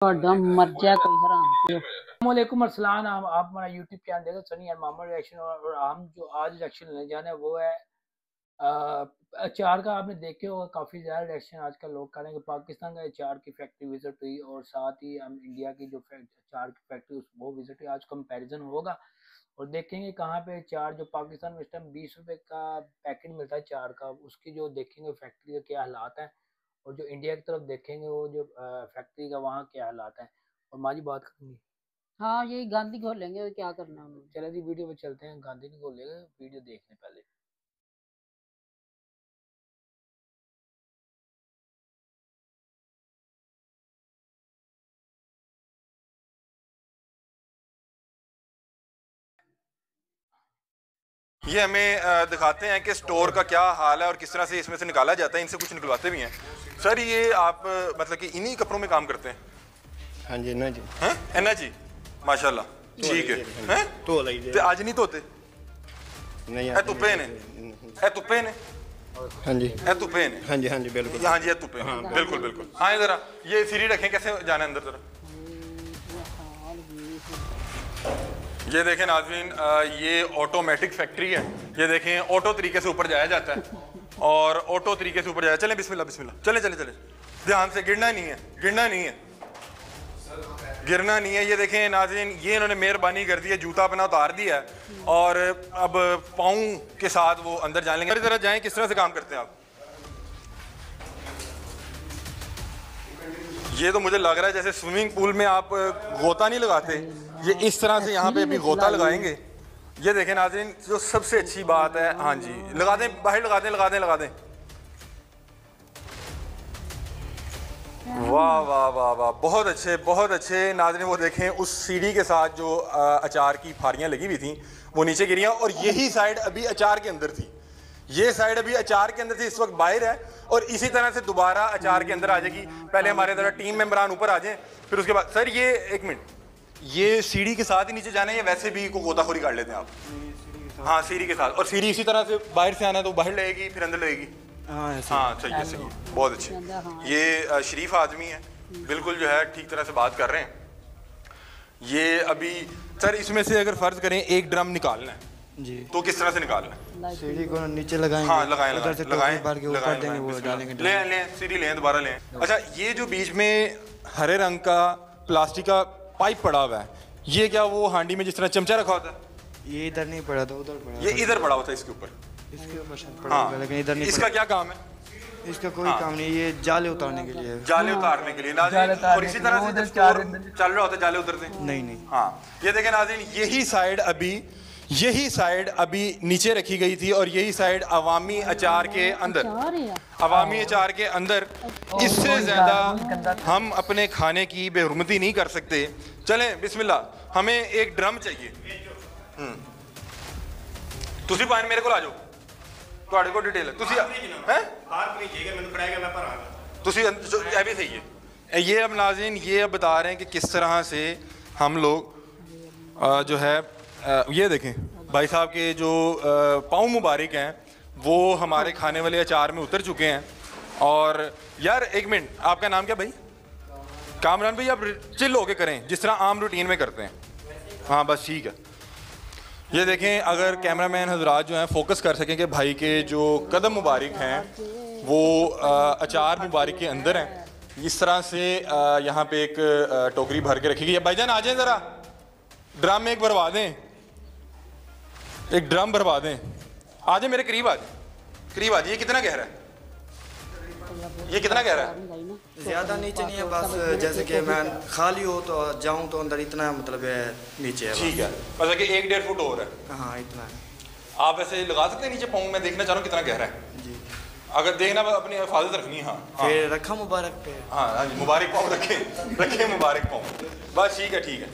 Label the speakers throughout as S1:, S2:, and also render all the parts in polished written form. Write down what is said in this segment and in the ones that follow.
S1: मर जाए कोई हराम।
S2: वालेकुम अस्सलाम। आप हमारा यूट्यूब चैनल देखो सनी एंड मामा रिएक्शन और हम जो आज रिएक्शन लेने जाना है वो है अचार का। आपने देखे होगा काफ़ी ज़्यादा रिएक्शन आजकल लोग कर रहे हैं कि पाकिस्तान का अचार की फैक्ट्री विजिट हुई और साथ ही हम इंडिया की जो अचार की फैक्ट्री वो विजिट हुई। आज कंपैरिजन होगा और देखेंगे कहाँ पे अचार जो पाकिस्तान में इस टाइम 20 रुपए का पैकेट मिलता है अचार का, उसकी जो देखेंगे फैक्ट्री के क्या हालात हैं और जो इंडिया की तरफ देखेंगे वो जो फैक्ट्री का वहाँ क्या हालात हैं और माँ जी बात करेंगे।
S1: हाँ, यही गांधी खोलेंगे और क्या करना हमें।
S2: चले जी वीडियो पे चलते हैं। गांधी नहीं बोलेगा, वीडियो देखने पहले।
S3: ये हमें दिखाते हैं कि स्टोर का क्या हाल है और किस तरह से इसमें से निकाला जाता है। इनसे कुछ निकलवाते भी हैं। सर ये आप मतलब कि इन्हीं कपड़ों में काम करते हैं?
S4: हाँ जी ना जी।
S3: हैं एना जी, माशाल्लाह ठीक है। हैं
S4: तो
S3: आज नहीं धोते?
S4: नहीं
S3: ए तुप्पे ने, ए तुप्पे ने।
S4: हाँ जी,
S3: ए तुप्पे ने।
S4: हाँ जी बिल्कुल।
S3: हाँ जी, ए तुप्पे। हाँ बिल्कुल बिल्कुल। हाँ जरा ये सीढ़ी रखें, कैसे जाना है अंदर जरा। ये देखें नाज़रीन, ये ऑटोमेटिक फैक्ट्री है। ये देखें ऑटो तरीके से ऊपर जाया जाता है और ऑटो तरीके से ऊपर जाया। चलें बिस्मिल्लाह बिस्मिल्लाह, चले चले चले, ध्यान से, गिरना नहीं है, गिरना नहीं है, गिरना नहीं है। ये देखें नाज़रीन, ये इन्होंने मेहरबानी कर दी है, जूता अपना उतार दिया है और अब पाँव के साथ वो अंदर जाने लगे। तरह जाएं, किस तरह से काम करते हैं आप? ये तो मुझे लग रहा है जैसे स्विमिंग पूल में आप गोता नहीं लगाते, ये इस तरह से यहाँ पे अभी गोता लगाएंगे। ये देखें नाज़रीन, जो सबसे अच्छी बात है, हाँ जी लगा दें, बाहर लगा दें, लगा दें, लगा दें। वाह वाह वाह वाह, बहुत अच्छे बहुत अच्छे। नाज़रीन वो देखें उस सीढ़ी के साथ जो अचार की फारियाँ लगी हुई थी वो नीचे गिरी हैं और यही साइड अभी अचार के अंदर थी। ये साइड अभी अचार के अंदर थी, इस वक्त बाहर है और इसी तरह से दोबारा अचार के अंदर आ जाएगी। पहले हमारे जरा टीम मेंबरान ऊपर आ जाएं, फिर उसके बाद। सर ये एक मिनट, ये सीढ़ी के साथ ही नीचे जाना है या वैसे भी को गोताखोरी कर लेते हैं आप? हाँ सीढ़ी के साथ, और सीढ़ी इसी तरह से बाहर से आना है तो बाहर लगेगी फिर अंदर लगेगी। हाँ सही है, सही है, बहुत अच्छे। ये शरीफ आदमी है, बिल्कुल जो है ठीक तरह से बात कर रहे हैं। ये अभी सर इसमें से अगर फर्ज करें एक ड्रम निकालना है जी, तो किस तरह से निकालना है?
S4: सीढ़ी को नीचे लगाएंगे।
S3: हाँ लगाएं लगाएं लगाएं,
S4: भर के ऊपर देंगे, वो डालेंगे।
S3: लें सीढ़ी लें, दोबारा लें। अच्छा ये जो बीच में हरे रंग का प्लास्टिक का पाइप पड़ा हुआ है, ये क्या वो हांडी में जिस तरह चमचा रखा होता है?
S4: ये इधर नहीं पड़ा था, उधर पड़ा।
S3: ये इधर पड़ा होता है इसके ऊपर,
S4: इसके ऊपर पड़ा हुआ, लेकिन इधर नहीं।
S3: इसका क्या काम है?
S4: इसका कोई काम नहीं, ये जाले उतारने के लिए।
S3: जाले उतारने के लिए नाज़रीन, और इसी तरह से जब चल रहा होता है जाले उतरते हैं?
S4: नहीं नहीं।
S3: हाँ ये देखें नाज़रीन, यही साइड अभी नीचे रखी गई थी और यही साइड अवामी अचार के अंदर, अवामी अचार के अंदर। इससे ज़्यादा हम अपने खाने की बेहुरमती नहीं कर सकते। चलें बिस्मिल्लाह, हमें एक ड्रम चाहिए। तुसी पानी मेरे को आ जाओ, ਤੁਹਾਡੇ ਕੋਲ डिटेल तुसी हैं बाहर नहीं चाहिए, मैंने पढ़ाएगा मैं पढ़ाऊंगा। तुसी ये भी सही है। ये अब नाज़रीन ये अब बता रहे हैं कि किस तरह से हम लोग जो है ये देखें भाई साहब के जो पाँव मुबारक हैं वो हमारे खाने वाले अचार में उतर चुके हैं। और यार एक मिनट, आपका नाम क्या भाई? कामरान भाई, आप चिल होके करें जिस तरह आम रूटीन में करते हैं। हाँ बस ठीक है। ये देखें, अगर कैमरामैन हजरात जो हैं फोकस कर सकें कि भाई के जो कदम मुबारक हैं वो अचार मुबारक के अंदर हैं। इस तरह से यहाँ पे एक टोकरी भर के रखी गई है। भाईजान आ जाएं ज़रा, ड्रम एक भरवा दें, एक ड्रम भरवा दें। आ जाए मेरे करीब, आ जाए करीब आ जाए। ये कितना गहरा है? ये कितना गहरा है?
S4: ज्यादा नीचे नहीं है, बस जैसे कि मैं खाली हो तो जाऊं तो अंदर इतना मतलब है नीचे है।
S3: ठीक है, मतलब कि 1-1.5 फुट और है।
S4: हाँ इतना है।
S3: आप ऐसे लगा सकते हैं नीचे पाँव? मैं देखना चाह रहा हूँ कितना गहरा है जी। अगर देखना अपनी हिफाजत रखनी है। हाँ
S4: फिर रखा मुबारक पे।
S3: हाँ मुबारक पाँव रखे, रखे मुबारक पाँव। बस ठीक है, ठीक है,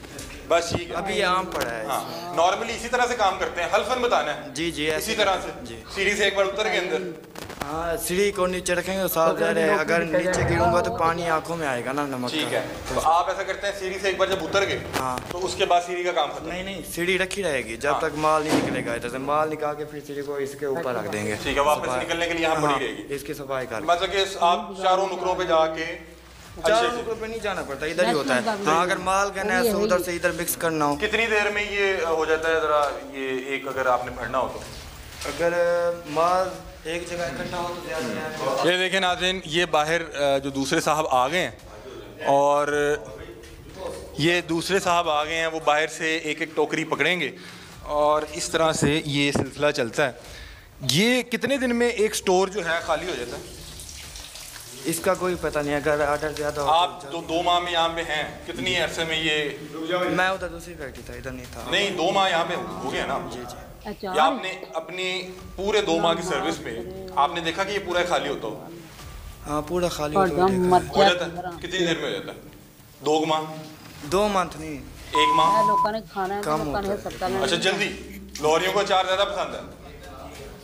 S3: बस ठीक है।
S4: अभी आम पड़ा है।
S3: हाँ नॉर्मली इसी तरह से काम करते हैं, हल्फन बताना है
S4: जी जी,
S3: इसी तरह से जी। सीढ़ी से एक बार उतर के अंदर,
S4: हाँ सीढ़ी को नीचे रखेंगे तो साफ जा रहे हैं। अगर नीचे गिरूंगा तो पानी आंखों में आएगा ना, नमक।
S3: ठीक है, तो आप ऐसा करते हैं सीढ़ी से एक बार जब उतर गए
S4: हाँ
S3: तो उसके बाद सीढ़ी का काम खत्म?
S4: नहीं नहीं, सीढ़ी रखी रहेगी जब तक माल नहीं निकलेगा। जैसे माल निकाल के फिर सीढ़ी को इसके ऊपर रख देंगे।
S3: ठीक है, वापस निकलने के लिए यहाँ पड़ी रहेगी।
S4: इसकी सफाई कर,
S3: मतलब कि आप चारों नुकरों पे जाके
S4: चारों नुक्कड़ पे नहीं जाना पड़ता, इधर ही होता है। हाँ, अगर माल कहना है तो उधर से इधर मिक्स करना हो।
S3: कितनी देर में ये हो जाता है ज़रा, ये एक अगर आपने भरना हो तो?
S4: अगर माल एक जगह इकट्ठा हो तो ज़्यादा।
S3: ये देखें नाज़रीन, ये बाहर जो दूसरे साहब आ गए हैं और ये दूसरे साहब आ गए हैं, वो बाहर से एक एक टोकरी पकड़ेंगे और इस तरह से ये सिलसिला चलता है। ये कितने दिन में एक स्टोर जो है खाली हो जाता है?
S4: इसका कोई पता नहीं, अगर ऑर्डर ज़्यादा हो
S3: आप तो 2 माह में यहाँ पे हैं, कितनी अरसे में ये?
S4: मैं उधर दूसरी फैक्ट्री था, इधर नहीं था।
S3: नहीं, 2 माह यहाँ पे हो गया ना?
S4: जी जी।
S1: अचार
S3: या आपने अपनी पूरे 2 माह की सर्विस में आपने देखा कि ये पूरा खाली होता हो?
S4: हाँ, पूरा खाली
S1: और
S4: होता है।
S1: दम
S3: हो
S1: मर्चा
S3: जाता है? कितनी देर में हो जाता है? 2 माह?
S4: 2 मंथ नहीं,
S3: 1 माह?
S1: लोगों ने खाना है,
S4: कम
S1: लोगों ने
S4: होता है।
S1: सकता
S3: अच्छा, जल्दी। लोहरियों को अचार ज़्यादा पसंद है?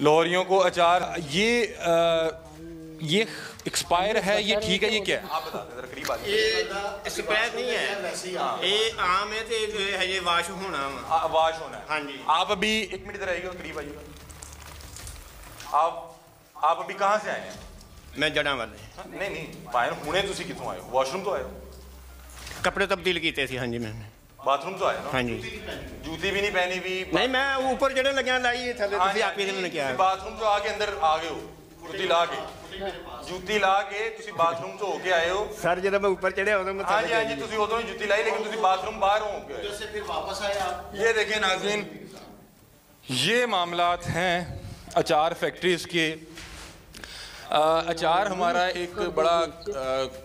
S3: लोहरियों को अचार ये एक्सपायर है, ये ठीक है, ये क्या है? आप बता दें ज़रा, करीब आ जाइए।
S5: ये स्पैर नहीं है, ये आम है, तो ये वाश होना वा।
S3: वाश होना है।
S5: हाँ जी।
S3: आप अभी 1 मिनट इधर आइएगा, करीब आइएगा। आप अभी कहाँ से आए हैं?
S5: मैं जड़ा वाले
S3: नहीं नहीं, बाहर हुने तुसी कितों आए हो? वॉशरूम तो आए हो?
S5: कपड़े तब्दील किए थे। हाँ जी मैंने।
S3: बाथरूम तो आए ना?
S5: हाँ जी।
S3: जूती भी नहीं पहनी हुई?
S5: नहीं, मैं ऊपर जड़े लगे लाई थले,
S3: हाँ,
S5: आप ही ने क्या
S3: बाथरूम जो आके अंदर आ गए हो, जूती ला के तुसी बाथरूम से होके आए हो?
S5: सर जब मैं ऊपर चढ़े उਦੋਂ मैं
S3: हाँ जी, हाँ जी, तुसी उदों ही जूती लाई, लेकिन तुसी बाथरूम बाहर हो के आए।
S5: फिर वापस आए आप।
S3: ये देखें नाज़रीन, ये मामलात हैं अचार फैक्ट्रीज के। अचार हमारा एक बड़ा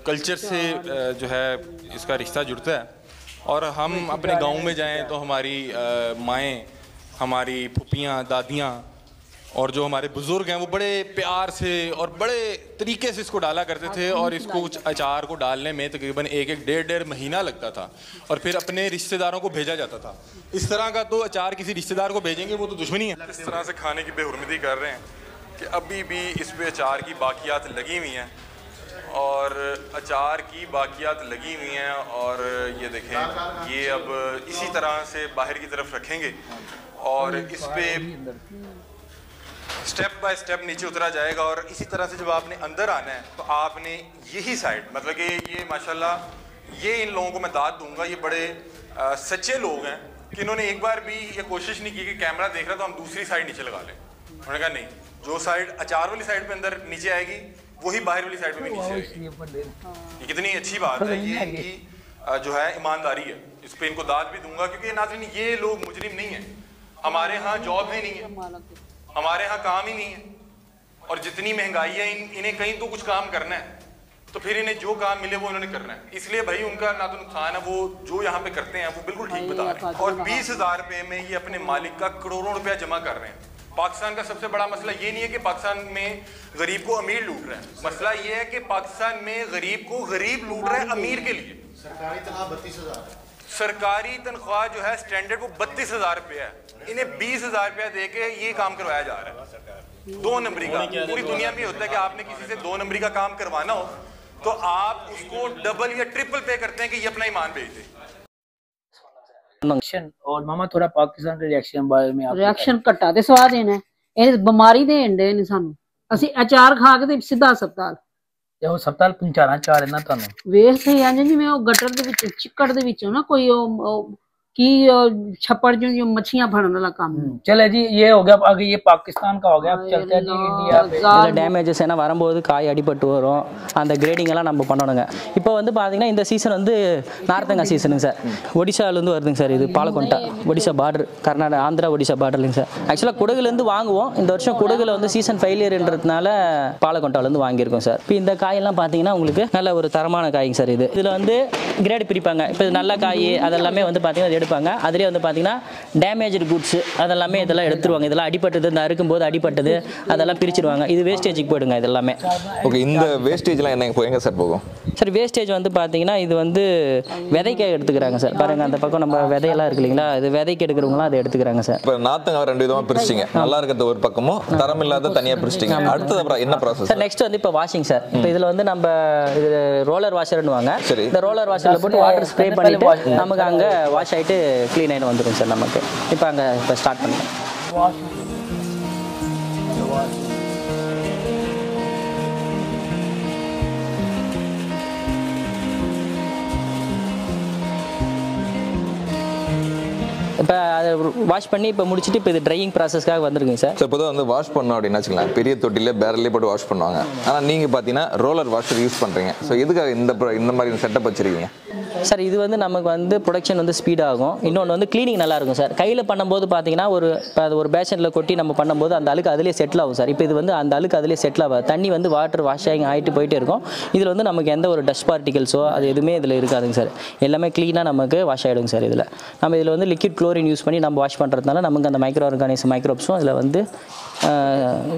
S3: कल्चर से जो है इसका रिश्ता जुड़ता है, और हम अपने गांव में जाएं तो हमारी माएँ, हमारी फुप्पियाँ, दादियाँ और जो हमारे बुज़ुर्ग हैं वो बड़े प्यार से और बड़े तरीके से इसको डाला करते थे, और इसको कुछ अचार को डालने में तकरीबन 1-1 महीना लगता था, और फिर अपने रिश्तेदारों को भेजा जाता था। इस तरह का तो अचार किसी रिश्तेदार को भेजेंगे वो तो दुश्मनी है। इस तरह से खाने की बेहुरमती कर रहे हैं कि अभी भी इस पे अचार की बाकियात लगी हुई हैं, और अचार की बाकियात लगी हुई हैं, और ये देखें, ये अब इसी तरह से बाहर की तरफ रखेंगे और इस पे स्टेप बाय स्टेप नीचे उतरा जाएगा। और इसी तरह से जब आपने अंदर आना है तो आपने यही साइड, मतलब कि ये माशाल्लाह, ये इन लोगों को मैं दाद दूंगा, ये बड़े सच्चे लोग हैं कि इन्होंने एक बार भी ये कोशिश नहीं की कि कैमरा देख रहा तो हम दूसरी साइड नीचे लगा लें। उन्होंने कहा नहीं, जो साइड अचार वाली साइड पे अंदर नीचे आएगी वही बाहर वाली साइड पे भी नीचे आएगी। ये कितनी अच्छी बात है, ये इनकी जो है ईमानदारी है, इस पे इनको दाद भी दूंगा, क्योंकि नाज़रीन ये लोग मुजरिम नहीं है। हमारे यहाँ जॉब ही नहीं है, हमारे यहाँ काम ही नहीं है, और जितनी महंगाई है इन्हें कहीं तो कुछ काम करना है, तो फिर इन्हें जो काम मिले वो इन्होंने करना है। इसलिए भाई उनका ना तो नुकसान है, वो जो यहाँ पे करते हैं वो बिल्कुल ठीक बता रहे हैं। और 20,000 रुपये में ये अपने मालिक का करोड़ों रुपया जमा कर रहे हैं। पाकिस्तान का सबसे बड़ा मसला ये नहीं है कि पाकिस्तान में गरीब को अमीर लूट रहे हैं, मसला ये है कि पाकिस्तान में गरीब को गरीब लूट रहे हैं अमीर के लिए।
S5: सरकारी तनख्वाह 32,000
S3: सरकारी तनख्वाह जो है स्टैंडर्ड वो 32,000 रुपया है, इन्हें 20,000 रुपया दे के ये काम करवाया जा रहा है। 2 नंबरी का पूरी दुनिया में होता है कि आपने किसी से 2 नंबरी का काम करवाना हो तो आप उसको डबल या ट्रिपल पे करते हैं कि ये अपना ईमान बेच दे।
S2: और मामा थोड़ा पाकिस्तान के रिएक्शन बारे में आप
S1: रिएक्शन घट्टा ते स्वाद देना, ਇਹ ਬਿਮਾਰੀ ਦੇਣ ਦੇ ਨੇ ਸਾਨੂੰ। ਅਸੀਂ ਅਚਾਰ ਖਾ ਕੇ ਤੇ ਸਿੱਧਾ ਹਸਪਤਾਲ।
S2: ਤੇ ਉਹ ਹਸਪਤਾਲ ਪਹੁੰਚਾਣਾ ਚਾਹ ਰਹੇ ਨਾ ਤੁਹਾਨੂੰ।
S1: ਵੇਖ ਸਹੀ ਆ ਜਿਵੇਂ ਉਹ ਗਟਰ ਦੇ ਵਿੱਚ ਚਿੱਕੜ ਦੇ ਵਿੱਚੋਂ ਨਾ ਕੋਈ ਉਹ की छप्पड़ जो मछलियां फड़ने वाला काम।
S2: चले जी, ये हो गया, आगे ये पाकिस्तान का हो गया। अब चलते हैं जी इंडिया पे।
S6: இதில் டேமேஜஸ் ஏன்னா வரும்போது காய் அடிபட்டு வரும், அந்த கிரேடிங் எல்லாம் நம்ம பண்ணணுங்க. இப்போ வந்து பார்த்தீங்கன்னா இந்த சீசன் வந்து நார்த்தங்காய் சீசனுங்க சார். ஒடிசாலேருந்து வருதுங்க சார், இது பாலக்கொண்டா ஒடிசா பார்டர், கர்நாடகா ஆந்திரா ஒடிசா பார்டர்லைங்க சார். ஆக்சுவலாக குடகுலேருந்து வாங்குவோம், இந்த வருஷம் குடகுல வந்து சீசன் ஃபெயிலியர்ன்றதுனால பாலக்கொண்டாலேருந்து வாங்கியிருக்கோம் சார். இப்போ இந்த காயெல்லாம் பார்த்தீங்கன்னா உங்களுக்கு நல்ல ஒரு தரமான காய்ங்க சார். இதில் வந்து கிரேடு பிரிப்பாங்க. இப்போ நல்ல காய் அதெல்லாமே வந்து பார்த்தீங்கன்னா எடுப்பாங்க. அதிலே வந்து பார்த்தீங்கன்னா டேமேஜ்டு குட்ஸ் அதெல்லாமே இதெல்லாம் எடுத்துருவாங்க. இதெல்லாம் அடிப்பட்டது, இந்த அறுக்கும்போது அடிப்பட்டது அதெல்லாம் பிரிச்சிருவாங்க. இது வேஸ்டேஜுக்கு போயிடுங்க இது எல்லாமே.
S7: ஓகே, இந்த வேஸ்டேஜ்லாம் எங்க சார் போகும்
S6: சார்? வேஸ்டேஜ் வந்து பார்த்தீங்கன்னா இது வந்து விதைக்க எடுத்துக்கிறாங்க சார். பாருங்க அந்த பக்கம் நம்ம விதையெல்லாம் இருக்கு இல்லைங்களா, இது விதைக்கு எடுக்கிறவங்களாம் அதை எடுத்துக்கிறாங்க சார்.
S7: இப்போ நாத்தங்காய் 2 விதமாக பிரிச்சிங்க, நல்லா இருக்கிறது ஒரு பக்கமும் தரம் இல்லாத தனியாக பிரிச்சிட்டிங்க. அடுத்தது அப்புறம் என்ன ப்ராசஸ்
S6: சார்? நெக்ஸ்ட் வந்து இப்போ வாஷிங் சார். இப்போ இதில் வந்து நம்ம இது ரோலர் வாஷர்னுவாங்க.
S7: சரி,
S6: இந்த ரோலர் வாஷரில் போட்டு வாட்டர் ஸ்ப்ரே பண்ணிட்டு நமக்கு அங்கே வாஷ் ஆகிட்டு க்ளீன் ஆகிட்டு வந்துடும் சார் நமக்கு. இப்போ அங்கே இப்போ ஸ்டார்ட் பண்ணுறோம். இப்போ அதை வாஷ் பண்ணி இப்போ முடிச்சுட்டு இப்போ இது ட்ரையிங் ப்ராசஸ்க்காக வந்திருக்குங்க சார்.
S7: ஸோ இப்போதான் வந்து வாஷ் பண்ணோம் அப்படின்னு வச்சுக்கலாம், பெரிய தொட்டிலே பேரல்லே போட்டு வாஷ் பண்ணுவாங்க. ஆனால் நீங்கள் பார்த்தீங்கன்னா ரோலர் வாஷர் யூஸ் பண்ணுறீங்க. ஸோ எதுக்காக இந்த மாதிரி செட்டப் வச்சுருக்கீங்க
S6: சார்? இது வந்து நமக்கு வந்து ப்ரொடக்ஷன் வந்து ஸ்பீடாகும். இன்னொன்று வந்து க்ளீனிங் நல்லாயிருக்கும் சார். கையில் பண்ணும்போது பார்த்தீங்கன்னா ஒரு பேஷனில் கொட்டி நம்ம பண்ணும்போது அந்த அழுக்கு அதிலே செட்டில் ஆகும் சார். இப்போ இது வந்து அந்த அழுக்கு அதிலே செட்டில் ஆகாது. தண்ணி வந்து வாட்டர் வாஷிங் ஆகிட்டு போயிட்டே இருக்கும். இதில் வந்து நமக்கு எந்த ஒரு டஸ்ட் பார்ட்டிகல்ஸோ அது எதுவுமே இதில் இருக்காதுங்க சார். எல்லாமே க்ளீனாக நமக்கு வாஷ் ஆகிடுங்க சார். நம்ம இதில் வந்து லிக்விட் குளோரின் யூஸ் பண்ணி நம்ம வாஷ் பண்ணுறதுனால நமக்கு அந்த மைக்ரோ ஆர்கானிசம் மைக்ரோப்ஸும் அதில் வந்து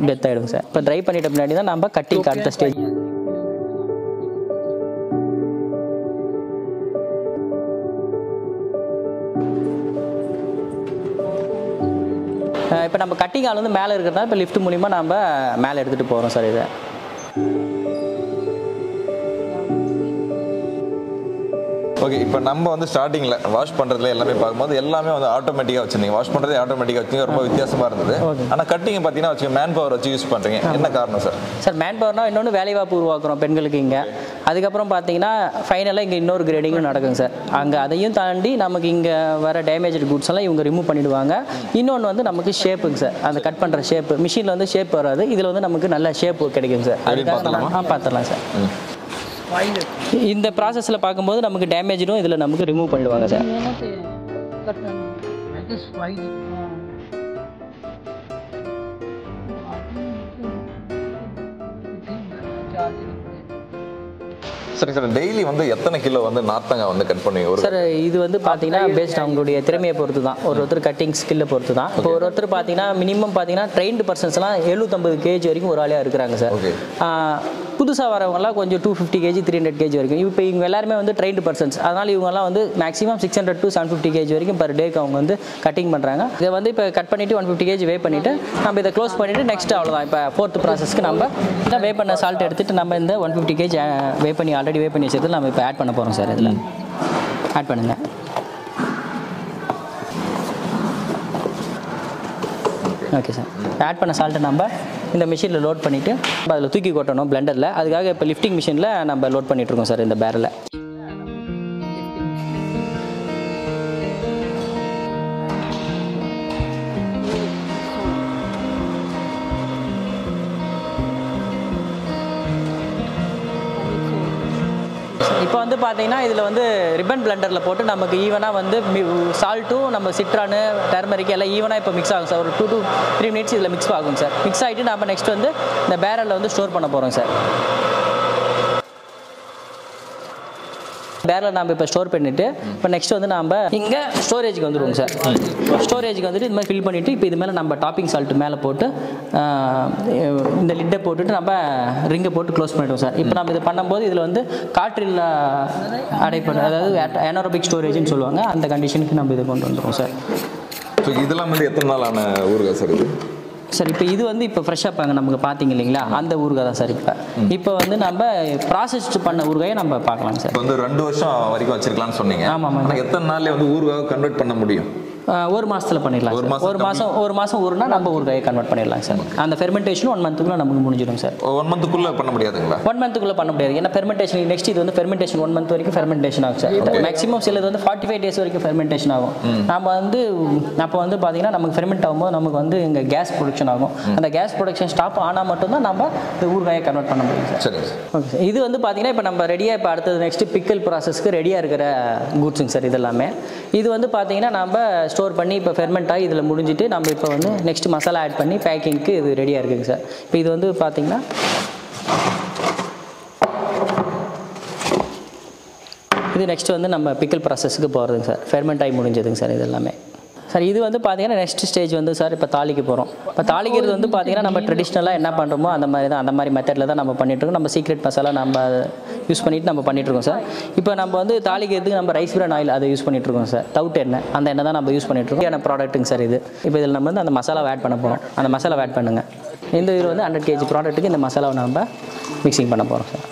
S6: டெத் ஆகிடுங்க சார். இப்போ ட்ரை பண்ணிட்ட பின்னாடி தான் நம்ம கட்டிங் அடுத்த ஸ்டேஜ். இப்போ நம்ம கட்டிங் ஆள் வந்து மேலே இருக்கிறதா இப்போ லிஃப்ட் மூலிமா நம்ம மேலே எடுத்துகிட்டு போகிறோம் சார். இதை
S7: ஓகே. இப்போ நம்ம வந்து ஸ்டார்டிங்கில் வாஷ் பண்ணுறதுல எல்லாமே பார்க்கும்போது எல்லாமே வந்து ஆட்டோமேட்டிக்காக வச்சுருந்தீங்க. வாஷ் பண்ணுறதே ஆட்டோமேட்டிக்காக வச்சுங்க, ரொம்ப வித்தியாசமாக இருந்தது. ஆனால் கட்டிங் பார்த்தீங்கன்னா வச்சு மேன் பவர் வச்சு யூஸ் பண்ணுறீங்க, என்ன காரணம் சார்?
S6: சார் மேன் பவர்னா இன்னொன்று வேலைவாய்ப்பு உருவாக்குறோம் பெண்களுக்கு இங்கே. அதுக்கப்புறம் பார்த்தீங்கன்னா ஃபைனலாக இங்கே இன்னொரு கிரேடிங்கும் நடக்குங்க சார். அங்கே அதையும் தாண்டி நமக்கு இங்கே வர டேமேஜ் குட்ஸ் எல்லாம் இவங்க ரிமூவ் பண்ணிவிடுவாங்க. இன்னொன்று வந்து நமக்கு ஷேப்புங்க சார். அந்த கட் பண்ணுற ஷேப்பு மிஷினில் வந்து ஷேப் வராது, இதில் வந்து நமக்கு நல்ல ஷேப் கிடைக்குங்க சார். அதுக்காக நம்ம பார்த்துடலாம் சார். இந்த ப்ராசஸில் பார்க்கும்போது நமக்கு டேமேஜும் இதில் நமக்கு ரிமூவ் பண்ணிடுவாங்க சார்.
S7: சரி சார், டெய்லி வந்து எத்தனை கிலோ வந்து நார்த்தங்காய் வந்து கட் பண்ணுவீங்க
S6: சார்? இது வந்து பார்த்தீங்கன்னா பேஸ்ட் அவங்களுடைய திறமையை பொறுத்து தான், ஒருத்தர் கட்டிங் ஸ்கில்லை பொறுத்து தான். இப்போ ஒருத்தர் பார்த்தீங்கன்னா மினிமம் பார்த்தீங்கன்னா ட்ரெயின்டு பர்சன்ஸ்லாம் 750 kg வரைக்கும் ஒரு ஆளையாக இருக்கிறாங்க சார். புதுசாக வரவங்கலாம் கொஞ்சம் 250 kg 300 kg வரைக்கும். இப்போ இவங்க எல்லாருமே வந்து ட்ரெயின்டு பர்சன்ஸ், அதனால் இவங்கெல்லாம் வந்து மேக்ஸிமம் 600 to 750 kg வரைக்கும் பர் டேக்கு அவங்க வந்து கட்டிங் பண்ணுறாங்க. இதை வந்து இப்போ கட் பண்ணிவிட்டு 150 kg வே பண்ணிவிட்டு நம்ம இதை க்ளோஸ் பண்ணிவிட்டு நெக்ஸ்ட் அவ்வளோதான். இப்போ 4th ப்ராசஸ்க்கு நம்ம இந்த வே பண்ண சால்ட் எடுத்துகிட்டு நம்ம இந்த 150 kg வே பண்ணி ஆல்ரெடி வே பண்ணி வச்சது நம்ம இப்போ ஆட் பண்ண போகிறோம் சார். இதில் ஆட் பண்ணுங்கள். Okay sir. ஆட் பண்ண சால்ட்டை நம்ம இந்த மிஷினில் லோட் பண்ணிவிட்டு நம்ம அதில் தூக்கி கொட்டணும் பிளெண்டரில். அதுக்காக இப்போ லிஃப்டிங் மிஷினில் நம்ம லோட் பண்ணிகிட்ருக்கோம் சார் இந்த பேரலை. இப்போ வந்து பார்த்தீங்கன்னா இதில் வந்து ரிப்பன் பிளெண்டரில் போட்டு நமக்கு ஈவனாக வந்து சால்ட்டும் நம்ம சிட்ரானு டர்மரிக் எல்லாம் ஈவனாக இப்போ மிக்ஸ் ஆகும் சார். ஒரு 2 to 3 minutes இதில் மிக்ஸ் ஆகும் சார். மிக்ஸ் ஆகிட்டு நம்ம நெக்ஸ்ட் வந்து இந்த பேரலில் வந்து ஸ்டோர் பண்ண போகிறோம் சார். பேரலை நம்ம இப்போ ஸ்டோர் பண்ணிவிட்டு இப்போ நெக்ஸ்ட் வந்து நம்ம இங்கே ஸ்டோரேஜுக்கு வந்துடுவோங்க சார். ஸ்டோரேஜுக்கு வந்துட்டு இது மாதிரி ஃபில் பண்ணிவிட்டு இப்போ இது மேலே நம்ம டாப்பிங் சால்ட் மேலே போட்டு இந்த லிட்டை போட்டுட்டு நம்ம ரிங்கை போட்டு க்ளோஸ் பண்ணிவிடுவோம் சார். இப்போ நம்ம இது பண்ணும்போது இதில் வந்து காற்றில் அடைப்படும், அதாவது ஏனரோபிக் ஸ்டோரேஜ்னு சொல்லுவாங்க, அந்த கண்டிஷனுக்கு நம்ம இதை கொண்டு வந்துடுவோம் சார்.
S7: ஸோ இதெல்லாம் வந்து எத்தனை நாள் ஆன ஊறுகாய் சார் இது?
S6: சார் இப்போ இது வந்து இப்போ ஃப்ரெஷ்ஷாக பாங்க நமக்கு பார்த்தீங்க இல்லைங்களா, அந்த ஊறுகாய் தான் சார். இப்போ வந்து நம்ம ப்ராசஸ்ட் பண்ண ஊறுகாயை நம்ம பார்க்கலாம் சார்.
S7: இப்போ வந்து 2 வருஷம் வரைக்கும் வச்சிருக்கலாம்னு சொன்னீங்க.
S6: ஆமாம்.
S7: ஆனால் எத்தனை நாள்ல வந்து ஊறுகாய் கன்வெர்ட் பண்ண முடியும்?
S6: ஒரு மாதத்தில் பண்ணிடலாம். ஒரு மாதம் ஊறுனா நம்ம ஊறுகாயை கன்வெர்ட் பண்ணிடலாம் சார். அந்த ஃபெர்மெண்டேஷன் 1 monthக்குள்ளே நமக்கு முடிஞ்சிடும் சார்.
S7: 1 monthக்குள்ளே பண்ண முடியாதுங்களா?
S6: 1 monthக்குள்ளே பண்ண முடியாது. ஏன்னா ஃபெர்மெண்டேஷன் நெக்ஸ்ட் இது வந்து ஃபெர்மெண்டேஷன் 1 month வரைக்கும் ஃபெர்மெண்டேஷன் ஆகும் சார். மேக்ஸிமம் சிலது வந்து 45 days வரைக்கும் ஃபெர்மெண்டேஷன் ஆகும். நம்ம வந்து அப்போ வந்து பார்த்தீங்கன்னா நமக்கு ஃபெர்மெண்ட் ஆகும்போது நமக்கு வந்து இங்கே கேஸ் ப்ரொடக்ஷன் ஆகும். அந்த கேஸ் ப்ரொடக்ஷன் ஸ்டாப் ஆனால் மட்டும்தான் நம்ம இந்த ஊறுகாயை கன்வெர்ட் பண்ண முடியும் சார்.
S7: சரி.
S6: Okay sir. இது வந்து பார்த்தீங்கன்னா இப்போ நம்ம ரெடியாக இப்போ அடுத்தது நெக்ஸ்ட் பிக்கல் ப்ராசஸ்க்கு ரெடியாக இருக்கிற குட்ஸுங்க சார். இதெல்லாமே இது வந்து பார்த்தீங்கன்னா நம்ம ஸ்டோர் பண்ணி இப்போ ஃபெர்மெண்ட் ஆகி இதில் முடிஞ்சிட்டு நம்ம இப்போ வந்து நெக்ஸ்ட் மசாலா ஆட் பண்ணி பேக்கிங்க்கு இது ரெடியாக இருக்குங்க சார். இப்போ இது வந்து பார்த்தீங்கன்னா இது நெக்ஸ்ட் வந்து நம்ம பிக்கல் ப்ராசஸ்க்கு போகிறதுங்க சார். ஃபெர்மெண்ட் ஆகி முடிஞ்சதுங்க சார் இது எல்லாமே. சார் இது வந்து பார்த்தீங்கன்னா நெக்ஸ்ட் ஸ்டேஜ் வந்து சார் இப்போ தாளிக்க போகிறோம். இப்போ தாளிக்கிறது வந்து பார்த்தீங்கன்னா நம்ம ட்ரெடிஷ்னலாக என்ன பண்ணுறோமோ அந்த மாதிரி தான், அந்த மாதிரி மெத்தடில் தான் நம்ம பண்ணிகிட்ருக்கோம். நம்ம சீக்ரெட் மசாலா நம்ம யூஸ் பண்ணிவிட்டு நம்ம பண்ணிகிட்ருக்கோம் சார். இப்போ நம்ம வந்து தாளிக்கிறதுக்கு நம்ம ரைஸ் பிரான் ஆயில் அதை யூஸ் பண்ணிகிட்ருக்கோம் சார். தவுட் எண்ணெய், அந்த எண்ணெய் தான் நம்ம யூஸ் பண்ணிகிட்ருக்கோம். ஏன்னா ப்ராடக்ட்டுங்க சார் இது. இப்போ இதில் நம்ம வந்து அந்த மசாலாவை ஆட் பண்ண போகிறோம். அந்த மசாலாவை ஆட் பண்ணுங்கள். இந்த இதில் வந்து 100 kg ப்ராடக்ட்டுக்கு இந்த மசாலாவை நம்ம மிக்சிங் பண்ண போகிறோம் சார்.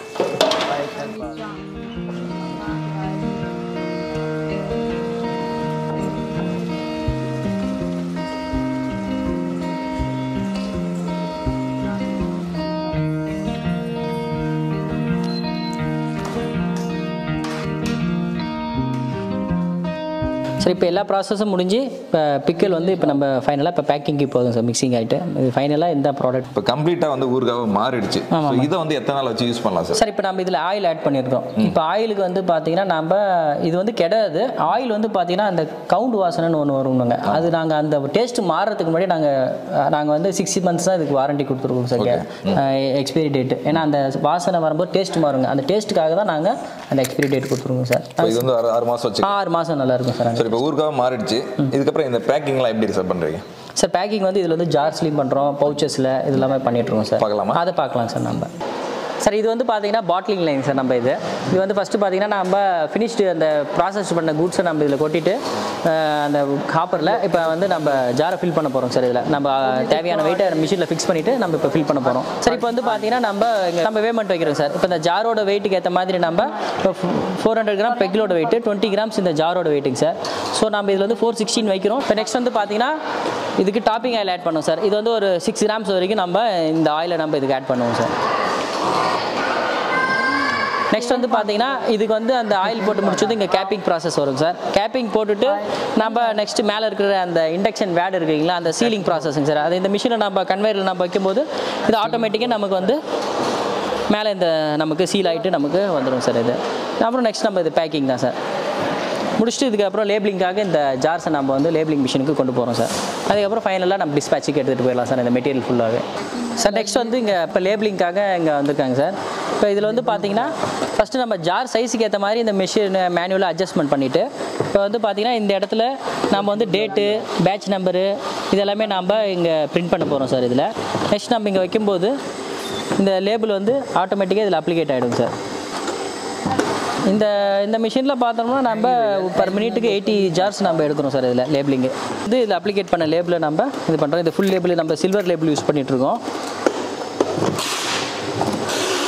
S6: சார் இப்போ எல்லா ப்ராசஸும் முடிஞ்சு இப்போ பிக்கல் வந்து இப்போ நம்ம ஃபைனலாக இப்போ பேக்கிங்க்கு போதும் சார் மிக்சிங் ஆகிட்டு இது ஃபைனலாக இந்த ப்ராடக்ட்
S7: இப்போ கம்ப்ளீட்டாக வந்து ஊறுகாவை மாறிடுச்சு. இதை வந்து எத்தனை நாள் வச்சு யூஸ் பண்ணலாம் சார்?
S6: சார் இப்போ நம்ம இதில் ஆயில் ஆட் பண்ணியிருக்கோம். இப்போ ஆயிலுக்கு வந்து பார்த்தீங்கன்னா நம்ம இது வந்து கிடையாது. ஆயில் வந்து பார்த்தீங்கன்னா அந்த கவுண்ட் வாசனைன்னு ஒன்று வருவாங்க. அது நாங்கள் அந்த டேஸ்ட் மாறுறதுக்கு முன்னாடி நாங்கள் வந்து 6 months தான் இதுக்கு வாரண்டி கொடுத்துருக்கோம் சார், எக்ஸ்பைரி டேட். ஏன்னா அந்த வாசனை வரும்போது டேஸ்ட் மாறுங்க. அந்த டேஸ்ட்டுக்காக தான் நாங்கள் அந்த எக்ஸ்பைரி டேட் கொடுத்துருவோம் சார்.
S7: இது வந்து 6 மாதம் வச்சு
S6: 6 மாதம் நல்லா இருக்கும் சார்.
S7: இப்போ ஊறுகாவை மாறிடுச்சு, இதுக்கப்புறம் இந்த பேக்கிங்லாம் எப்படி சார் பண்ணுறீங்க?
S6: சார் பேக்கிங் வந்து இதில் வந்து ஜார்ஸ்லையும் பண்ணுறோம், பவுச்சஸில் இது எல்லாமே பண்ணிட்டுருக்கோம் சார்.
S7: பார்க்கலாமா?
S6: அதை பார்க்கலாம் சார். நம்ம சார் இது வந்து பார்த்தீங்கன்னா பாட்லிங் லைன் சார். நம்ம இது வந்து ஃபஸ்ட்டு பார்த்தீங்கன்னா நம்ம ஃபினிஷ்டு அந்த ப்ராசஸ் பண்ண கூட்ஸை நம்ம இதில் கொட்டிட்டு அந்த காப்பரில் இப்போ வந்து நம்ம ஜாரை ஃபில் பண்ண போகிறோம் சார். இதில் நம்ம தேவையான வெயிட்டை மிஷினில் ஃபிக்ஸ் பண்ணிவிட்டு நம்ம இப்போ ஃபில் பண்ண போகிறோம் சார். இப்போ வந்து பார்த்தீங்கன்னா நம்ம வேமெண்ட் வைக்கிறோம் சார். இப்போ இந்த ஜாரோட வெயிட்டுக்கு ஏற்ற மாதிரி நம்ம இப்போ 400 கிராம் பெக்கிலோட வெயிட்டு, 20 கிராம்ஸ் இந்த ஜாரோட வெயிட்டுங்க சார். ஸோ நம்ம இதில் வந்து 416 வைக்கிறோம். இப்போ நெக்ஸ்ட் வந்து பார்த்தீங்கன்னா இதுக்கு டாப்பிங் ஆயில் ஆட் பண்ணுவோம் சார். இது வந்து ஒரு 6 கிராம்ஸ் வரைக்கும் நம்ம இந்த ஆயிலை நம்ம இதுக்கு ஆட் பண்ணுவோம் சார். நெக்ஸ்ட் வந்து பார்த்தீங்கன்னா இதுக்கு வந்து அந்த ஆயில் போட்டு முடிச்சது இங்கே கேப்பிங் ப்ராசஸ் வரும் சார். கேப்பிங் போட்டுட்டு நம்ம நெக்ஸ்ட் மேலே இருக்கிற அந்த இண்டக்ஷன் வேட் இருக்குங்களா, அந்த சீலிங் ப்ராசஸுங்க சார். அது இந்த மிஷினை நம்ம கன்வேயரில் நம்ம வைக்கும்போது இது ஆட்டோமேட்டிக்காக நமக்கு வந்து மேலே இந்த நமக்கு சீல் ஆகிட்டு நமக்கு வந்துடும் சார். இது அப்புறம் நெக்ஸ்ட் நம்ம இது பேக்கிங் தான் சார். முடிச்சுட்டு இதுக்கப்புறம் லேபிளிங்காக இந்த ஜார்ஸை நம்ம வந்து லேபிளிங் மிஷினுக்கு கொண்டு போகிறோம் சார். அதுக்கப்புறம் ஃபைனலாக நம்ம டிஸ்பேச்சுக்கு எடுத்துகிட்டு போயிடலாம் சார் இந்த மெட்டீரியல் ஃபுல்லாகவே சார். நெக்ஸ்ட் வந்து இங்கே இப்போ லேபிளிங்காக இங்கே வந்திருக்காங்க சார். இப்போ இதில் வந்து பார்த்தீங்கன்னா ஃபஸ்ட்டு நம்ம ஜார் சைஸுக்கு ஏற்ற மாதிரி இந்த மிஷின் மேனுவலாக அட்ஜஸ்ட்மெண்ட் பண்ணிவிட்டு இப்போ வந்து பார்த்தீங்கன்னா இந்த இடத்துல நம்ம வந்து டேட்டு, பேட்ச் நம்பரு இதெல்லாமே நம்ம இங்கே பிரிண்ட் பண்ண போகிறோம் சார். இதில் நெக்ஸ்ட் நம்ம இங்கே வைக்கும்போது இந்த லேபிள் வந்து ஆட்டோமேட்டிக்காக இதில் அப்ளிகேட் ஆகிடும் சார். இந்த மிஷினில் பார்த்தோம்னா நம்ம பர் மினிட்டுக்கு 80 ஜார்ஸ் நம்ம எடுக்கிறோம் சார். இதில் லேபிளிங்கு இது இதில் அப்ளிகேட் பண்ண லேபிளை நம்ம இது பண்ணுறோம். இது ஃபுல் லேபிள் நம்ம சில்வர் லேபிள் யூஸ் பண்ணிகிட்ருக்கோம்.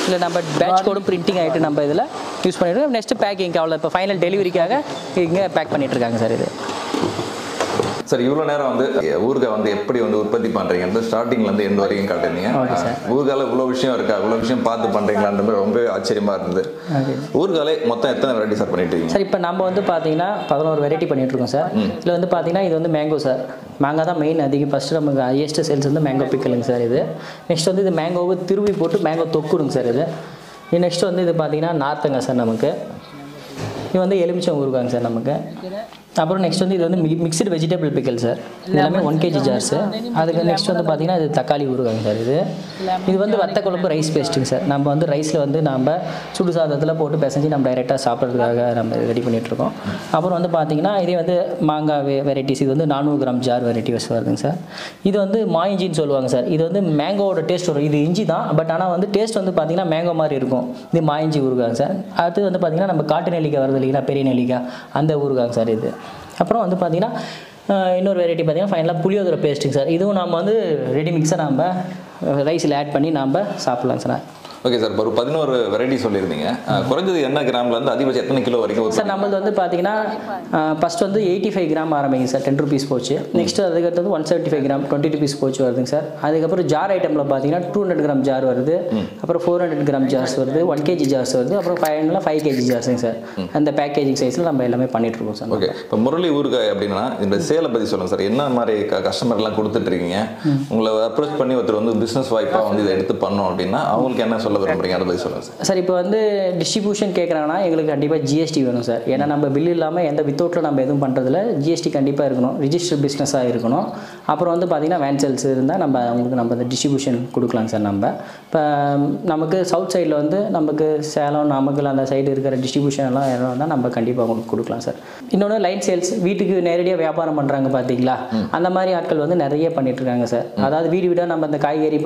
S6: இல்லை நம்ம பேட்ச் கோடும் பிரிண்டிங் ஆகிட்டு நம்ம இதில் யூஸ் பண்ணிவிட்டு நெக்ஸ்ட்டு பேக்கிங் அவ்வளோ இப்போ ஃபைனல் டெலிவரிக்காக இங்கே பேக் பண்ணிகிட்ருக்காங்க சார். இது
S7: சார் இவ்வளோ நேரம் வந்து ஊறுகாய் வந்து எப்படி வந்து உற்பத்தி பண்ணுறீங்க ஸ்டார்டிங்லேருந்து எண்ட் வரைக்கும் காட்டுறீங்க. ஊறுகாயில் இவ்வளோ விஷயம் இருக்கா, இவ்வளோ விஷயம் பார்த்து பண்ணுறீங்களான்ற மாதிரி ரொம்ப ஆச்சரியமாக இருந்தது. ஊறுகாலே மொத்தம் எத்தனை வெரைட்டி சார் பண்ணிட்டு இருக்கீங்க
S6: சார்? இப்போ நம்ம வந்து பார்த்தீங்கன்னா 11 வெரைட்டி பண்ணிகிட்ருக்கோம் சார். இதில் வந்து பார்த்தீங்கன்னா இது வந்து மேங்கோ சார். மேங்கோ தான் மெயின் அதிகம். ஃபஸ்ட்டு நமக்கு ஹையஸ்ட் சேல்ஸ் வந்து மேங்கோ பிக்கலுங்க சார். இது நெக்ஸ்ட் வந்து இது மேங்கோவை திருவி போட்டு மேங்கோ தொக்குடுங்க சார். இது நெக்ஸ்ட் வந்து இது பார்த்தீங்கன்னா நார்த்தங்க சார். நமக்கு இது வந்து எலுமிச்சம் ஊறுகாங்க சார் நமக்கு. அப்புறம் நெக்ஸ்ட் வந்து இது வந்து மிக்சடு வெஜிடபிள் பிக்கல் சார். எல்லாமே 1 kg ஜார்ஸு. அதுக்கு நெக்ஸ்ட் வந்து பார்த்தீங்கன்னா இது தக்காளி ஊறுகாங்க சார். இது வந்து வத்த குழம்பு ரைஸ் பேஸ்ட்டுங்க சார். நம்ம வந்து ரைஸில் வந்து நம்ம சுடு சாதத்தில் போட்டு பிசைஞ்சு நம்ம டைரெக்டாக சாப்பிட்றதுக்காக நம்ம ரெடி பண்ணிகிட்ருக்கோம். அப்புறம் வந்து பார்த்தீங்கன்னா இதே வந்து மாங்காய் வெரைட்டிஸ். இது வந்து 400 கிராம் ஜார் வெரைட்டி வச்சு வருதுங்க சார். இது வந்து மாயிஞ்சின்னு சொல்லுவாங்க சார். இது வந்து மேங்கோவோட டேஸ்ட் வரும். இது இஞ்சி தான், பட் ஆனால் வந்து டேஸ்ட் வந்து பார்த்தீங்கன்னா மேங்கோ மாதிரி இருக்கும். இது மாயிஞ்சி ஊறுகாங்க சார். அடுத்து வந்து பார்த்தீங்கன்னா நம்ம காட்டு நெல்லிக்காய் வருது இல்லைங்களா, பெரிய நெல்லிக்காய், அந்த ஊறுகாங்க சார் இது. அப்புறம் வந்து பார்த்தீங்கன்னா இன்னொரு வெரைட்டி பார்த்தீங்கன்னா ஃபைனலாக புளியோதரை பேஸ்ட்டுங்க சார். இதுவும் நம்ம வந்து ரெடி மிக்ஸை நம்ம ரைஸில் ஆட் பண்ணி நம்ம சாப்பிட்லாங்க சார்.
S7: Okay sir. ஒரு 11 வெரைட்டி சொல்லியிருந்தீங்க. குறைஞ்சது என்ன கிராம்லேருந்து அதிகபட்சம் எத்தனை கிலோ வரைக்கும்
S6: சார்? நம்மளது வந்து பார்த்தீங்கன்னா ஃபஸ்ட் வந்து 85 கிராம் ஆரம்பிங்க சார், 10 rupees போச்சு. நெக்ஸ்ட் அதுக்கடுத்து வந்து 175 கிராம் 20 rupees போச்சு வருதுங்க சார். அதுக்கப்புறம் ஜார் ஐட்டமில் பார்த்தீங்கன்னா 200 கிராம் ஜார் வருது. அப்புறம் 400 கிராம் ஜார்ஸ் வருது, 1 kg ஜார்ஸ் வருது. அப்புறம் ஃபைனலாக 5 kg ஜார்ஸுங்க சார். அந்த பேக்கேஜிங் சைஸில் நம்ம எல்லாமே பண்ணிகிட்ருக்கோம் சார்.
S7: ஓகே. இப்போ முரளி ஊறுகாய் அப்படின்னா இந்த சேலை பற்றி சொல்லுங்கள் சார். என்ன மாதிரி கஸ்டமர்லாம் கொடுத்துட்ருக்கீங்க? உங்களை அப்ரோச் பண்ணி ஒருத்தர் வந்து பிஸ்னஸ் வாய்ப்பாக வந்து இதை எடுத்து பண்ணோம் அப்படின்னா அவங்களுக்கு என்ன சொல்ல விரும்புறீங்க, அதை பற்றி சொல்லுங்கள் சார்.
S6: சார் இப்போ வந்து டிஸ்ட்ரிபியூஷன் கேட்குறாங்கன்னா எங்களுக்கு கண்டிப்பாக ஜிஎஸ்டி வேணும் சார். ஏன்னா நம்ம பில் இல்லாமல் எந்த வித்தவுட்டில் நம்ம எதுவும் பண்ணுறதுல ஜிஎஸ்டி கண்டிப்பாக இருக்கணும். ரிஜிஸ்டர் பிஸ்னஸாக இருக்கணும். அப்புறம் வந்து பார்த்திங்கன்னா வேன் சேல்ஸ் இருந்தால் நம்ம அவங்களுக்கு நம்ம அந்த டிஸ்ட்ரிபியூஷன் கொடுக்கலாங்க சார். நம்ம இப்போ நமக்கு சவுத் சைடில் வந்து நமக்கு சேலம், நாமக்கல் அந்த சைடு இருக்கிற டிஸ்ட்ரிபியூஷன் எல்லாம் இருந்தால் நம்ம கண்டிப்பாக அவங்களுக்கு கொடுக்கலாம் சார். இன்னொன்று லைன் சேல்ஸ், வீட்டுக்கு நேரடியாக வியாபாரம் பண்ணுறாங்க பார்த்தீங்களா, அந்த மாதிரி ஆட்கள் வந்து நிறைய பண்ணிகிட்ருக்காங்க சார். அதாவது வீடு வீடாக நம்ம அந்த காய்கறி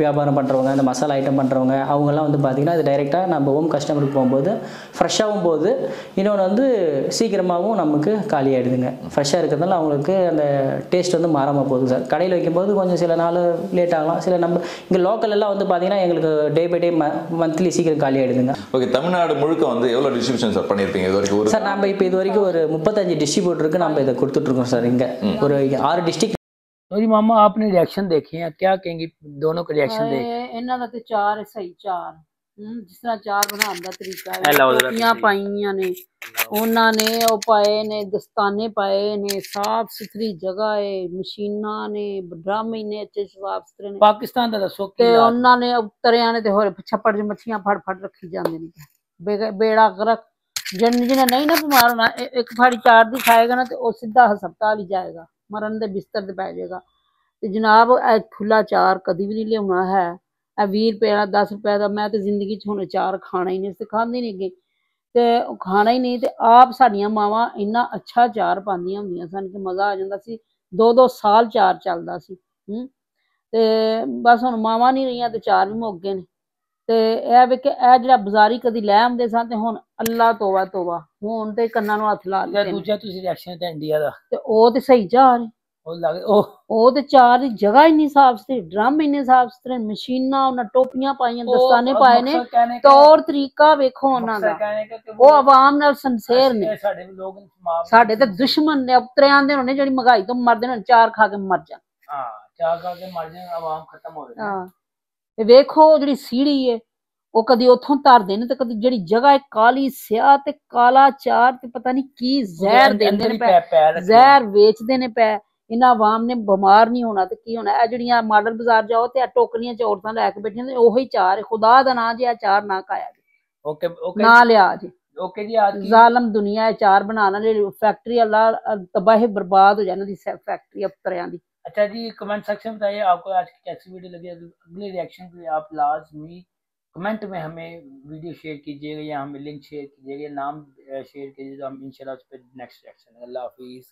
S6: வியாபாரம் பண்ணுறவங்க, அந்த மசாலா ஐட்டம் பண்ணுறவங்க, அவங்கெல்லாம் வந்து பார்த்திங்கன்னா இது டைரெக்டாக நம்ம ஹோம் கஸ்டமருக்கு போகும்போது ஃப்ரெஷ்ஷாகவும் போகுது. இன்னொன்று வந்து சீக்கிரமாகவும் நமக்கு காலி ஆகிடுதுங்க. ஃப்ரெஷ்ஷாக இருக்கிறதுனால அவங்களுக்கு அந்த டேஸ்ட் வந்து மாறாமல் போகுது சார். கடையில் வைக்கும்போது கொஞ்சம் சில நாள் லேட் ஆகலாம். சில நம்ம இங்கே லோக்கல் எல்லாம் வந்து பார்த்திங்கன்னா எங்களுக்கு டே பை டே மந்த்லி சீக்கிரம் காலி ஆகிடுதுங்க.
S7: ஓகே. தமிழ்நாடு முழுக்க வந்து எவ்வளோ டிஸ்ட்ரிபியூஷன் சார் பண்ணியிருப்பீங்க இது வரைக்கும்?
S6: சார் நம்ம இப்போ இது வரைக்கும் ஒரு 35 டிஸ்ட்ரிபியூட்டருக்கு நம்ம இதை கொடுத்துட்ருக்கோம் சார். இங்கே ஒரு 6 डिस्ट्रिक्ट।
S2: तो जी मामा आपने रिएक्शन देखे हैं, क्या कहेंगे? दोनों के रिएक्शन देखे?
S1: ਇਹਨਾਂ ਦਾ ਤੇ 4 ਸਹੀ 4 ਜਿਸ ਤਰ੍ਹਾਂ ਚਾਰ ਬਣਾਉਣ ਦਾ ਤਰੀਕਾ
S2: ਇਹ ਲਓ ਜ਼ਰਾ
S1: ਟੋਪੀਆਂ
S2: ਤੁਸੀਂ।
S1: ਪਾਈਆਂ ਨੇ ਉਹਨਾਂ ਨੇ, ਉਹ ਪਾਏ ਨੇ ਦਸਤਾਨੇ ਪਾਏ ਨੇ, ਸਾਫ ਸੁਥਰੀ ਜਗ੍ਹਾ ਹੈ, ਮਸ਼ੀਨਾਂ ਨੇ, ਡਰਮ ਇੰਨੇ ਅੱਛੇ ਸਾਫ ਸੁਥਰੇ ਨੇ।
S2: ਪਾਕਿਸਤਾਨ ਦਾ ਦੱਸੋ ਕੀ
S1: ਤੇ
S2: ਹਾਲਾਤ?
S1: ਉਹਨਾਂ ਨੇ ਉਤਰਿਆਂ ਨੇ ਤੇ ਹੋਰ ਛੱਪੜ 'ਚ ਮੱਛੀਆਂ ਫੜ ਫੜ ਰੱਖੀ ਜਾਂਦੇ ਨੇ। ਬੇੜਾ ਗਰਕ। ਜਿਹਨੇ ਨਹੀਂ ਨਾ ਬਿਮਾਰ ਹੋਣਾ, ਇੱਕ ਫਾੜੀ ਚਾਰ ਦੀ ਖਾਏਗਾ ਨਾ ਤੇ ਉਹ ਸਿੱਧਾ ਹਸਪਤਾਲ ਹੀ ਜਾਏਗਾ, ਮਰਨ ਦੇ ਬਿਸਤਰ ਤੇ ਪੈ ਜਾਏਗਾ। ਤੇ ਜਨਾਬ ਇਹ ਖੁੱਲਾ ਚਾਰ ਕਦੀ ਵੀ ਨਹੀਂ ਲਿਆਉਣਾ ਹੈ। ਇਹ 20 ਰੁਪਏ ਦਾ 10 ਰੁਪਏ ਦਾ, ਮੈਂ ਤੇ ਜ਼ਿੰਦਗੀ 'ਚ ਹੁਣ ਚਾਰ ਖਾਣਾ ਹੀ ਨਹੀਂ, ਅਸੀਂ ਖਾਂਦੇ ਨਹੀਂ ਗਏ ਤੇ ਖਾਣਾ ਹੀ ਨਹੀਂ। ਤੇ ਆਪ ਸਾਡੀਆਂ ਮਾਵਾਂ ਇੰਨਾ ਅੱਛਾ ਚਾਰ ਪਾਉਂਦੀਆਂ ਹੁੰਦੀਆਂ ਸਨ ਕਿ ਮਜ਼ਾ ਆ ਜਾਂਦਾ ਸੀ। 2-2 ਸਾਲ ਚਾਰ ਚੱਲਦਾ ਸੀ। ਤੇ ਬਸ ਹੁਣ ਮਾਵਾਂ ਨਹੀਂ ਰਹੀਆਂ ਤੇ ਚਾਰ ਵੀ ਮੁੱਕ ਗਏ ਨੇ। ਤੇ ਇਹ ਵੇ ਕਿ ਇਹ ਜਿਹੜਾ ਬਾਜ਼ਾਰੀ ਕਦੀ ਲੈ ਆਉਂਦੇ ਸਨ ਤੇ ਹੁਣ ਅੱਲਾ ਤੋਬਾ ਤੋਬਾ, ਹੁਣ ਤੇ ਕੰਨਾਂ ਨੂੰ ਹੱਥ ਲਾ ਦਿੱਤੇ ਨੇ।
S2: ਦੂਜਾ ਤੁਸੀਂ ਰਿਐਕਸ਼ਨ ਤੇ ਇੰਡੀਆ ਦਾ
S1: ਤੇ ਉਹ ਤੇ ਸਹੀ ਚਾਰ
S2: ਉਹ ਲੱਗ ਉਹ
S1: ਤੇ ਚਾਰ ਦੀ ਜਗ੍ਹਾ ਇੰਨੀ ਸਾਫ ਸੁਥਰੀ, ਡਰਮ ਇੰਨੇ ਸਾਫ ਸੁਥਰੇ, ਮਸ਼ੀਨਾਂ, ਉਹਨਾਂ ਟੋਪੀਆਂ ਪਾਈਆਂ, ਦਸਤਾਨੇ ਪਾਏ ਨੇ। ਤੌਰ ਤਰੀਕਾ ਵੇਖੋ ਉਹਨਾਂ ਦਾ, ਉਹ ਆਵਾਮ ਨਾਲ ਸੰਸੇਰ ਨੇ।
S2: ਸਾਡੇ ਲੋਕ
S1: ਸਾਡੇ ਤੇ ਦੁਸ਼ਮਣ ਨੇ, ਉਤਰਿਆਂ ਦੇ ਹੋਣੇ ਜਿਹੜੀ ਮਹਿੰਗਾਈ ਤੋਂ ਮਰਦੇ ਨੇ, ਚਾਰ ਖਾ ਕੇ ਮਰ ਜਾਣ।
S2: ਹਾਂ, ਚਾਰ ਖਾ ਕੇ ਮਰ ਜਾਣ, ਆਵਾਮ ਖਤਮ ਹੋ ਜਾਏ।
S1: ਹਾਂ ਤੇ ਵੇਖੋ ਜਿਹੜੀ ਸੀੜੀ ਏ, ਉਹ ਕਦੀ ਉੱਥੋਂ ਧਰਦੇ ਨੇ ਤੇ ਕਦੀ ਜਿਹੜੀ ਜਗ੍ਹਾ ਹੈ ਕਾਲੀ ਸਿਆਹ ਤੇ ਕਾਲਾ ਚਾਰ ਤੇ ਪਤਾ ਨਹੀਂ ਕੀ ਜ਼ਹਿਰ ਦਿੰਦੇ ਨੇ ਪੈ, ਜ਼ਹਿਰ ਵੇਚਦੇ ਨੇ ਪੈ। ਇਹਨਾਂ ਆਵਾਮ ਨੇ ਬਿਮਾਰ ਨਹੀਂ ਹੋਣਾ ਤੇ ਕੀ ਹੋਣਾ। ਇਹ ਜਿਹੜੀਆਂ ਮਾਡਲ ਬਾਜ਼ਾਰ ਜਾਓ ਤੇ ਟੋਕਰੀਆਂ ਚ ਔਰਤਾਂ ਲੈ ਕੇ ਬੈਠੀਆਂ ਨੇ, ਉਹੀ ਚਾਰ ਹੈ। ਖੁਦਾ ਦਾ ਨਾਂ ਜੇ ਆ ਚਾਰ ਨਾ ਖਾਇਆ ਜੀ,
S2: ਓਕੇ ਓਕੇ
S1: ਨਾ ਲਿਆ ਜੀ।
S2: ओके जी, आज की
S1: जालम दुनिया है चार बनाना फैक्ट्री अल्लाह तबाह बर्बाद हो जाने दी फैक्ट्री अफतरियां दी।
S2: अच्छा जी, कमेंट सेक्शन में बताइए आपको आज की कैसी वीडियो लगी। अगले रिएक्शन के लिए आप लाजमी कमेंट में हमें वीडियो शेयर कीजिएगा या हमें लिंक शेयर कीजिएगा, नाम शेयर कीजिए, तो हम इंशाल्लाह उस पर नेक्स्ट रिएक्शन। अल्लाह हाफिज़।